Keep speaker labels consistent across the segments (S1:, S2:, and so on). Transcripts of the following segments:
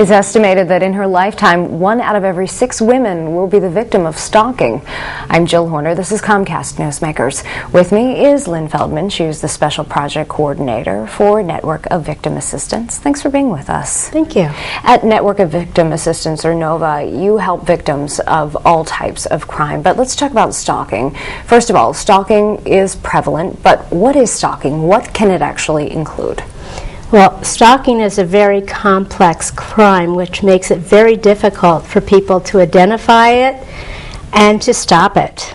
S1: It's estimated that in her lifetime, 1 out of every 6 women will be the victim of stalking. I'm Jill Horner. This is Comcast Newsmakers. With me is Lynne Feldman. She is the Special Project Coordinator for Network of Victim Assistance. Thanks for being with us.
S2: Thank you.
S1: At Network of Victim Assistance, or NOVA, you help victims of all types of crime. But let's talk about stalking. First of all, stalking is prevalent, but what is stalking? What can it actually include?
S2: Well, stalking is a very complex crime, which makes it very difficult for people to identify it and to stop it.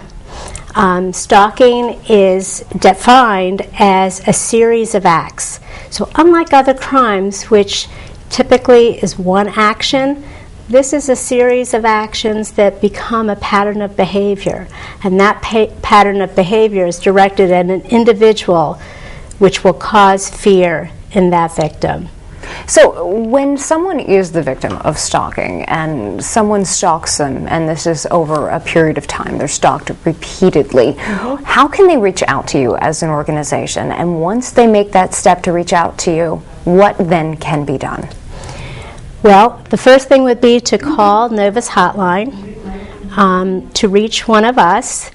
S2: Stalking is defined as a series of acts. So unlike other crimes, which typically is one action, this is a series of actions that become a pattern of behavior. And that pattern of behavior is directed at an individual, which will cause fear in that victim.
S1: So when someone is the victim of stalking and someone stalks them, and this is over a period of time, they're stalked repeatedly, how can they reach out to you as an organization? And once they make that step to reach out to you, what then can be done?
S2: Well, the first thing would be to call NOVA's hotline to reach one of us.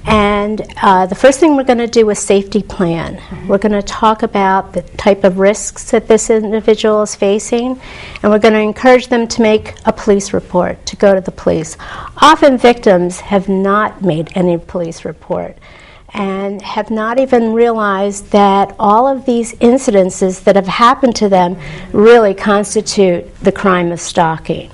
S2: And the first thing we're going to do is safety plan. We're going to talk about the type of risks that this individual is facing, and we're going to encourage them to make a police report, to go to the police. Often victims have not made any police report and have not even realized that all of these incidences that have happened to them really constitute the crime of stalking.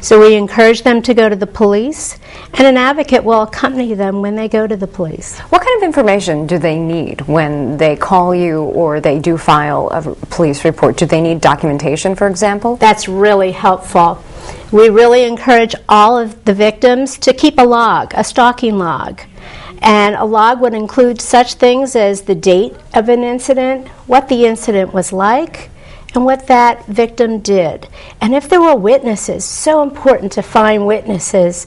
S2: So we encourage them to go to the police, and an advocate will accompany them when they go to the police.
S1: What kind of information do they need when they call you or they do file a police report? Do they need documentation, for example?
S2: That's really helpful. We really encourage all of the victims to keep a log, a stalking log. And a log would include such things as the date of an incident, what the incident was like, and what that victim did. And if there were witnesses, so important to find witnesses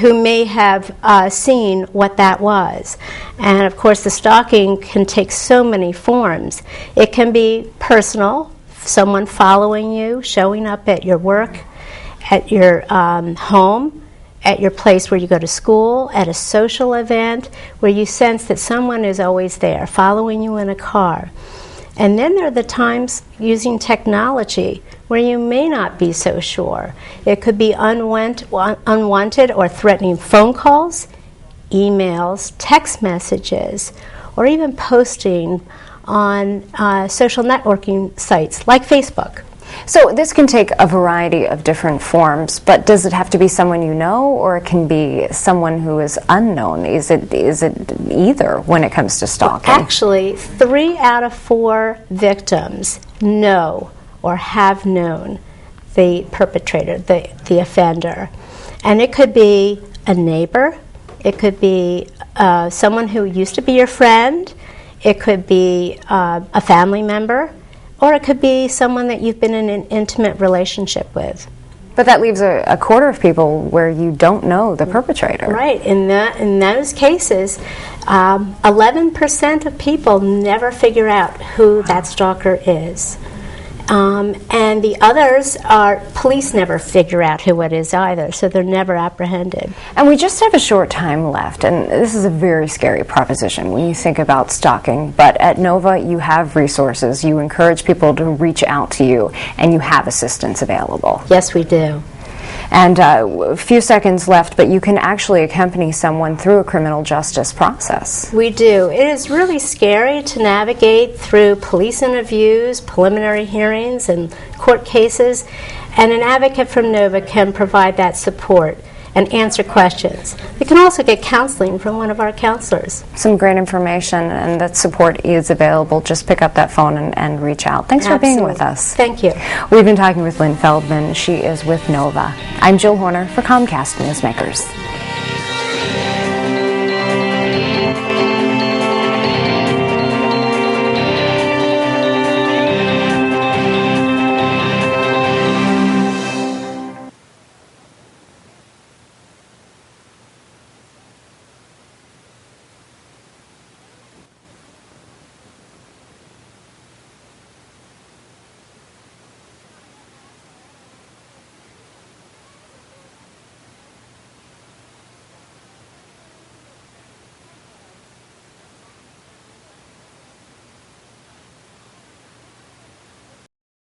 S2: who may have seen what that was. And of course the stalking can take so many forms. It can be personal, someone following you, showing up at your work, at your home, at your place where you go to school, at a social event, where you sense that someone is always there, following you in a car. And then there are the times using technology where you may not be so sure. It could be unwanted or threatening phone calls, emails, text messages, or even posting on social networking sites like Facebook.
S1: So this can take a variety of different forms, but does it have to be someone you know, or it can be someone who is unknown? Is it either when it comes to stalking?
S2: Well, actually, 3 out of 4 victims know or have known the perpetrator, the offender. And it could be a neighbor, it could be someone who used to be your friend, it could be a family member, or it could be someone that you've been in an intimate relationship with.
S1: But that leaves a quarter of people where you don't know the perpetrator.
S2: Right. In those cases, 11% of people never figure out who that stalker is. And the others are, police never figure out who it is either, so they're never apprehended.
S1: And we just have a short time left, and this is a very scary proposition when you think about stalking, but at NOVA you have resources, you encourage people to reach out to you, and you have assistance available.
S2: Yes, we do.
S1: And a few seconds left, but you can actually accompany someone through a criminal justice process.
S2: We do. It is really scary to navigate through police interviews, preliminary hearings, and court cases, and an advocate from NOVA can provide that support and answer questions. They can also get counseling from one of our counselors.
S1: Some great information, and that support is available. Just pick up that phone and reach out. Thanks for being with us.
S2: Thank you.
S1: We've been talking with Lynne Feldman. She is with NOVA. I'm Jill Horner for Comcast Newsmakers.